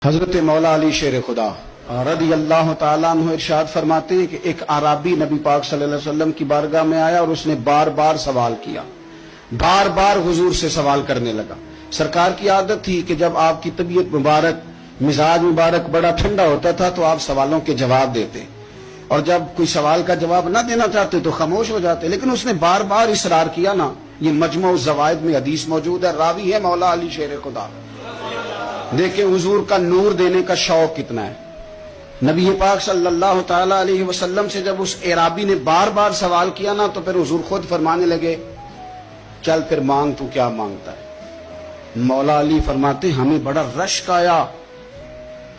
حضرت مولا علی شیر خدا رضی اللہ تعالیٰ عنہ ارشاد فرماتے ہیں کہ ایک عرابی نبی پاک صلی اللہ علیہ وسلم کی بارگاہ میں آیا اور اس نے بار بار سوال کیا، بار بار حضور سے سوال کرنے لگا۔ سرکار کی عادت تھی کہ جب آپ کی طبیعت مبارک، مزاج مبارک بڑا ٹھنڈا ہوتا تھا تو آپ سوالوں کے جواب دیتے، اور جب کوئی سوال کا جواب نہ دینا چاہتے تو خاموش ہو جاتے، لیکن اس نے بار بار اصرار کیا نا۔ یہ مجموع الزوائد میں حدیث موجود ہے، راوی ہے مولا علی شیر خدا۔ دیکھیں حضور کا نور دینے کا شوق کتنا ہے۔ نبی پاک صلی اللہ تعالی علیہ وسلم سے جب اس اعرابی نے بار بار سوال کیا نا تو پھر حضور خود فرمانے لگے، چل پھر مانگ، تو کیا مانگتا ہے؟ مولا علی فرماتے ہمیں بڑا رشک آیا،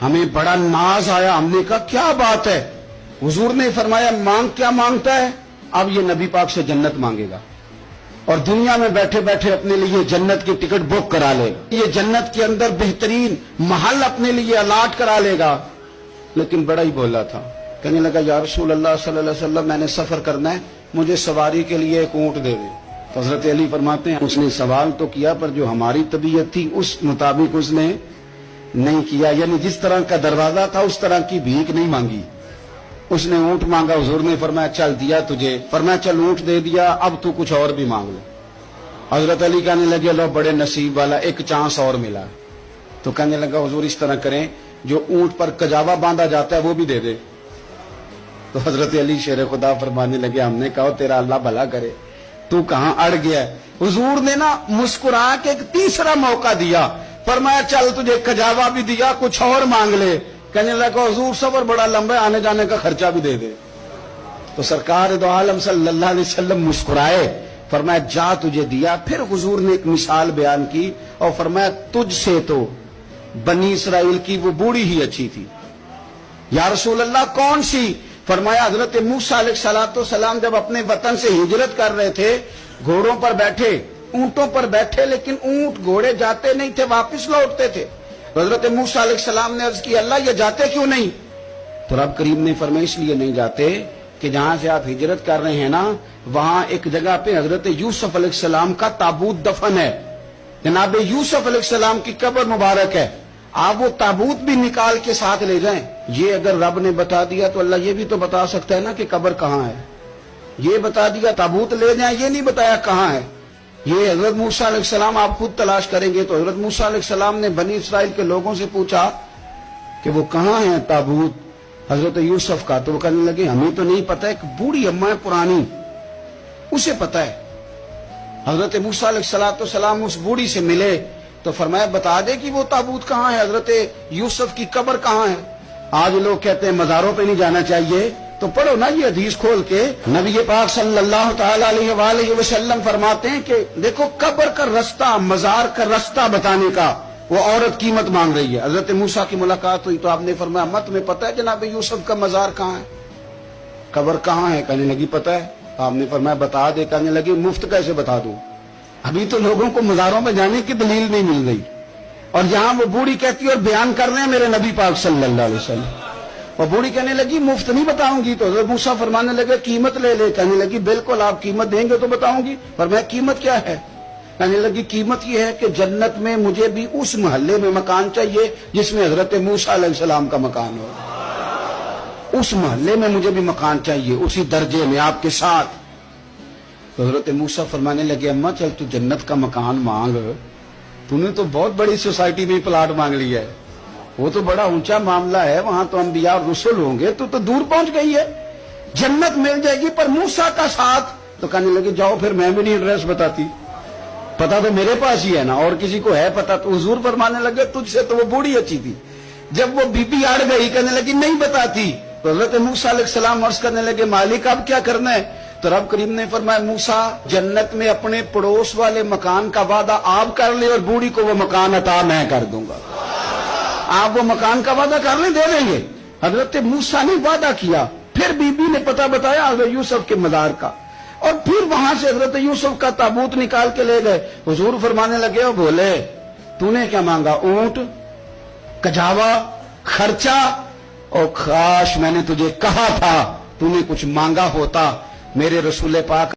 ہمیں بڑا ناز آیا، ہم نے کہا کیا بات ہے؟ حضور نے فرمایا مانگ، کیا مانگتا ہے؟ اب یہ نبی پاک سے جنت مانگے گا اور دنیا میں بیٹھے بیٹھے اپنے لیے جنت کی ٹکٹ بک کرا لے گا، یہ جنت کے اندر بہترین محل اپنے لیے الاٹ کرا لے گا۔ لیکن بڑا ہی بولا تھا، کہنے لگا یا رسول اللہ صلی اللہ علیہ وسلم میں نے سفر کرنا ہے، مجھے سواری کے لیے ایک اونٹ دے دے۔ تو حضرت علی فرماتے ہیں اس نے سوال تو کیا پر جو ہماری طبیعت تھی اس مطابق اس نے نہیں کیا، یعنی جس طرح کا دروازہ تھا اس طرح کی بھیک نہیں مانگی، اس نے اونٹ مانگا۔ حضور نے فرمایا چل دیا تجھے، فرمایا چل اونٹ دے دیا، اب تو کچھ اور بھی مانگ لے۔ حضرت علی کہنے لگے لو بڑے نصیب والا، ایک چانس اور ملا۔ تو کہنے لگا حضور اس طرح کریں، جو اونٹ پر کجاوا باندھا جاتا ہے وہ بھی دے دے۔ تو حضرت علی شیر خدا فرمانے لگے ہم نے کہا تیرا اللہ بھلا کرے، تو کہاں اڑ گیا ہے؟ حضور نے نا مسکرا کے ایک تیسرا موقع دیا، فرمایا چل تجھے کجاوا بھی دیا، کچھ اور مانگ لے۔ کہنے لگا حضور سفر بڑا لمبا ہے، آنے جانے کا خرچہ بھی دے دے۔ تو سرکار دو عالم صلی اللہ علیہ وسلم مسکرائے، فرمایا جا تجھے دیا۔ پھر حضور نے ایک مثال بیان کی اور فرمایا تجھ سے تو بنی اسرائیل کی وہ بوڑھی ہی اچھی تھی۔ یا رسول اللہ کون سی؟ فرمایا حضرت موسیٰ علیہ السلام جب اپنے وطن سے ہجرت کر رہے تھے، گھوڑوں پر بیٹھے، اونٹوں پر بیٹھے، لیکن اونٹ گھوڑے جاتے نہیں تھے، واپس لوٹتے تھے۔ حضرت موسیٰ علیہ السلام نے عرض کی اللہ یہ جاتے کیوں نہیں؟ تو رب کریم نے فرمایا اس لیے نہیں جاتے کہ جہاں سے آپ ہجرت کر رہے ہیں نا وہاں ایک جگہ پہ حضرت یوسف علیہ السلام کا تابوت دفن ہے، جناب یوسف علیہ السلام کی قبر مبارک ہے، آپ وہ تابوت بھی نکال کے ساتھ لے جائیں۔ یہ اگر رب نے بتا دیا تو اللہ یہ بھی تو بتا سکتا ہے نا کہ قبر کہاں ہے۔ یہ بتا دیا تابوت لے جائیں، یہ نہیں بتایا کہاں ہے۔ یہ حضرت موسیٰ علیہ السلام آپ خود تلاش کریں گے تو حضرت موسیٰ علیہ السلام نے بنی اسرائیل کے لوگوں سے پوچھا کہ وہ کہاں ہے تابوت حضرت یوسف کا، تو وہ کہنے لگے ہمیں تو نہیں پتا، ایک بوڑھی اماں پرانی اسے پتا ہے۔ حضرت موسیٰ علیہ السلام اس بوڑھی سے ملے تو فرمایا بتا دے کہ وہ تابوت کہاں ہے، حضرت یوسف کی قبر کہاں ہے۔ آج لوگ کہتے ہیں مزاروں پہ نہیں جانا چاہیے، تو پڑھو نا یہ حدیث کھول کے۔ نبی پاک صلی اللہ تعالی علیہ وآلہ وسلم فرماتے ہیں کہ دیکھو قبر کا رستہ، مزار کا رستہ بتانے کا وہ عورت قیمت مانگ رہی ہے۔ حضرت موسیٰ کی ملاقات ہوئی تو آپ نے فرمایا اماں تمہیں پتہ ہے جناب یوسف کا مزار کہاں ہے، قبر کہاں ہے؟ کہنے لگی پتہ ہے۔ آپ نے فرمایا بتا دے۔ کہنے لگی مفت کیسے بتا دوں، ابھی تو لوگوں کو مزاروں میں جانے کی دلیل نہیں مل رہی، اور یہاں وہ بوڑھی کہتی ہے اور بیان کر رہے ہیں میرے نبی پاک صلی اللہ علیہ وسلم۔ اور بوڑھی کہنے لگی مفت نہیں بتاؤں گی۔ تو حضرت موسیٰ فرمانے لگے قیمت لے لے۔ کہنے لگی بالکل آپ قیمت دیں گے تو بتاؤں گی۔ فرمایا قیمت کیا ہے؟ کہنے لگی قیمت یہ ہے کہ جنت میں مجھے بھی اس محلے میں مکان چاہیے جس میں حضرت موسیٰ علیہ السلام کا مکان ہو، اس محلے میں مجھے بھی مکان چاہیے، اسی درجے میں آپ کے ساتھ۔ تو حضرت موسیٰ فرمانے لگے اماں چل تو جنت کا مکان مانگ، تو نے تو بہت بڑی سوسائٹی میں پلاٹ مانگ لیا ہے، وہ تو بڑا اونچا معاملہ ہے، وہاں تو انبیاء اور رسول ہوں گے، تو دور پہنچ گئی ہے، جنت مل جائے گی پر موسیٰ کا ساتھ۔ تو کہنے لگے جاؤ پھر میں بھی نہیں ایڈریس بتاتی، پتا تو میرے پاس ہی ہے نا، اور کسی کو ہے پتا؟ تو حضور فرمانے لگے تجھ سے تو وہ بوڑھی اچھی تھی۔ جب وہ بی بی اڑ گئی کہنے لگی نہیں بتاتی، تو حضرت موسیٰ علیہ السلام عرض کرنے لگے مالک اب کیا کرنا ہے؟ تو رب کریم نے فرمایا موسیٰ جنت میں اپنے پڑوس والے مکان کا وعدہ آپ کر لے اور بوڑھی کو وہ مکان عطا میں کر دوں گا۔ آپ وہ مکان کا وعدہ کر لیں، دے دیں گے۔ حضرت موسیٰ نے وعدہ کیا، پھر بی بی نے پتہ بتایا حضرت یوسف کے مزار کا، اور پھر وہاں سے حضرت یوسف کا تابوت نکال کے لے گئے۔ حضور فرمانے لگے اور بولے تو نے کیا مانگا؟ اونٹ، کجاوا، خرچہ، اور کاش میں نے تجھے کہا تھا تو نے کچھ مانگا ہوتا۔ میرے رسول پاک